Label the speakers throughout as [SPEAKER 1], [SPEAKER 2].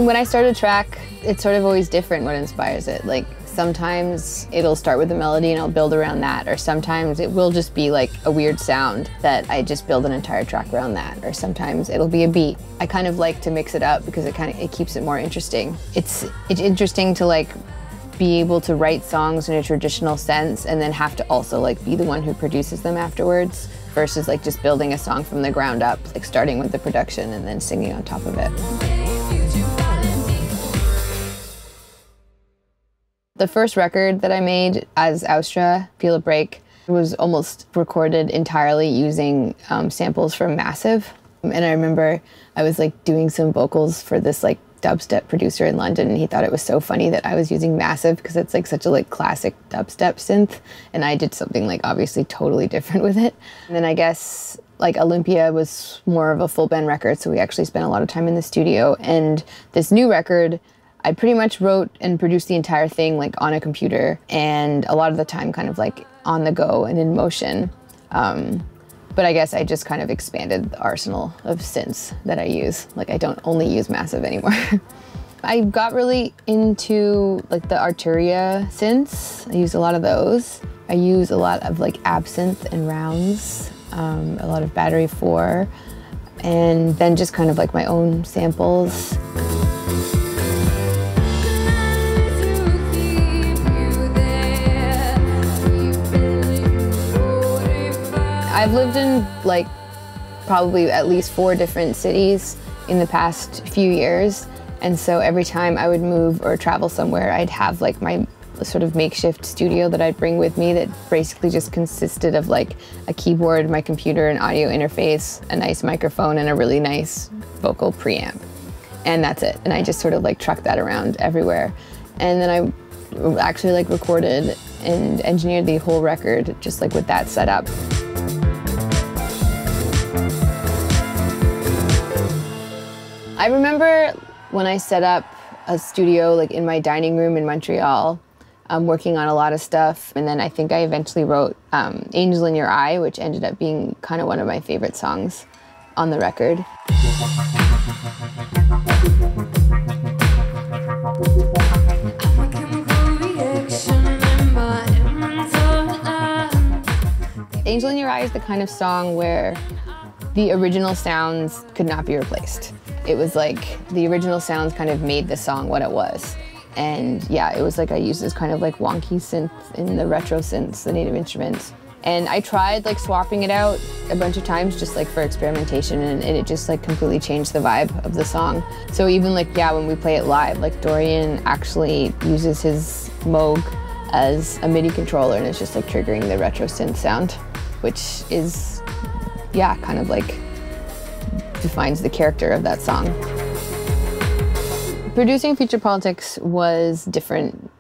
[SPEAKER 1] mean, when I start a track, it's sort of always different what inspires it. Like, sometimes it'll start with a melody and I'll build around that, or sometimes it will just be like a weird sound that I just build an entire track around that, or sometimes it'll be a beat. I kind of like to mix it up because it keeps it more interesting. It's interesting to like be able to write songs in a traditional sense and then have to also like be the one who produces them afterwards, versus like just building a song from the ground up, like starting with the production and then singing on top of it. The first record that I made as Austra, Feel a Break, was almost recorded entirely using samples from Massive. And I remember I was like doing some vocals for this like dubstep producer in London, and he thought it was so funny that I was using Massive because it's like such a like classic dubstep synth, and I did something like obviously totally different with it. And then I guess like Olympia was more of a full band record, so we actually spent a lot of time in the studio. And this new record, I pretty much wrote and produced the entire thing like on a computer, and a lot of the time kind of like on the go and in motion. But I guess I just kind of expanded the arsenal of synths that I use. Like, I don't only use Massive anymore. I got really into like the Arturia synths. I use a lot of those. I use a lot of like Absinthe and Rounds, a lot of Battery 4, and then just kind of like my own samples. I've lived in like probably at least 4 different cities in the past few years, and so every time I would move or travel somewhere, I'd have like my sort of makeshift studio that I'd bring with me that basically just consisted of like a keyboard, my computer, an audio interface, a nice microphone, and a really nice vocal preamp. And that's it. And I just sort of like trucked that around everywhere. And then I actually like recorded and engineered the whole record just like with that setup. I remember when I set up a studio like in my dining room in Montreal, working on a lot of stuff, and then I think I eventually wrote Angel in Your Eye, which ended up being kind of one of my favorite songs on the record. Angel in Your Eye is the kind of song where the original sounds could not be replaced. It was like the original sounds kind of made the song what it was. And yeah, it was like I used this kind of like wonky synth in the retro synths, the native instruments. And I tried like swapping it out a bunch of times just like for experimentation, and it just like completely changed the vibe of the song. So even like, yeah, when we play it live, like Dorian actually uses his Moog as a MIDI controller, and it's just like triggering the retro synth sound, which is, yeah, kind of like defines the character of that song. Producing Future Politics was different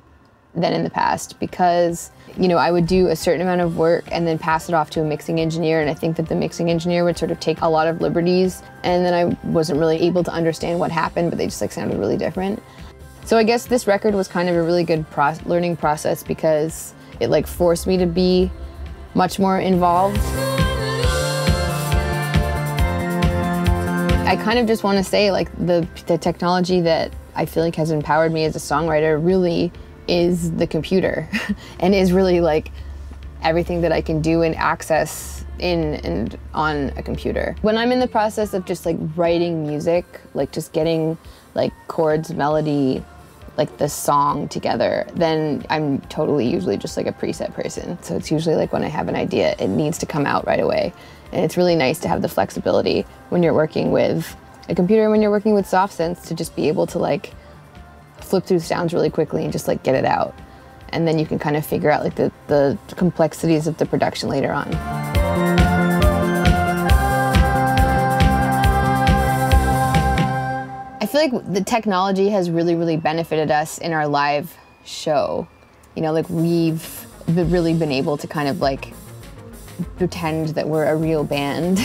[SPEAKER 1] than in the past because, you know, I would do a certain amount of work and then pass it off to a mixing engineer, and I think that the mixing engineer would sort of take a lot of liberties, and then I wasn't really able to understand what happened, but they just like sounded really different. So I guess this record was kind of a really good learning process because it like forced me to be much more involved. I kind of just want to say like the technology that I feel like has empowered me as a songwriter really is the computer and is really like everything that I can do and access in and on a computer. When I'm in the process of just like writing music, like just getting like chords, melody, like the song together, then I'm totally usually just like a preset person. So it's usually like when I have an idea, it needs to come out right away. And it's really nice to have the flexibility when you're working with a computer, when you're working with soft synths, to just be able to like flip through sounds really quickly and just like get it out. And then you can kind of figure out like the complexities of the production later on. I feel like the technology has really benefited us in our live show. You know, like we've really been able to kind of like pretend that we're a real band.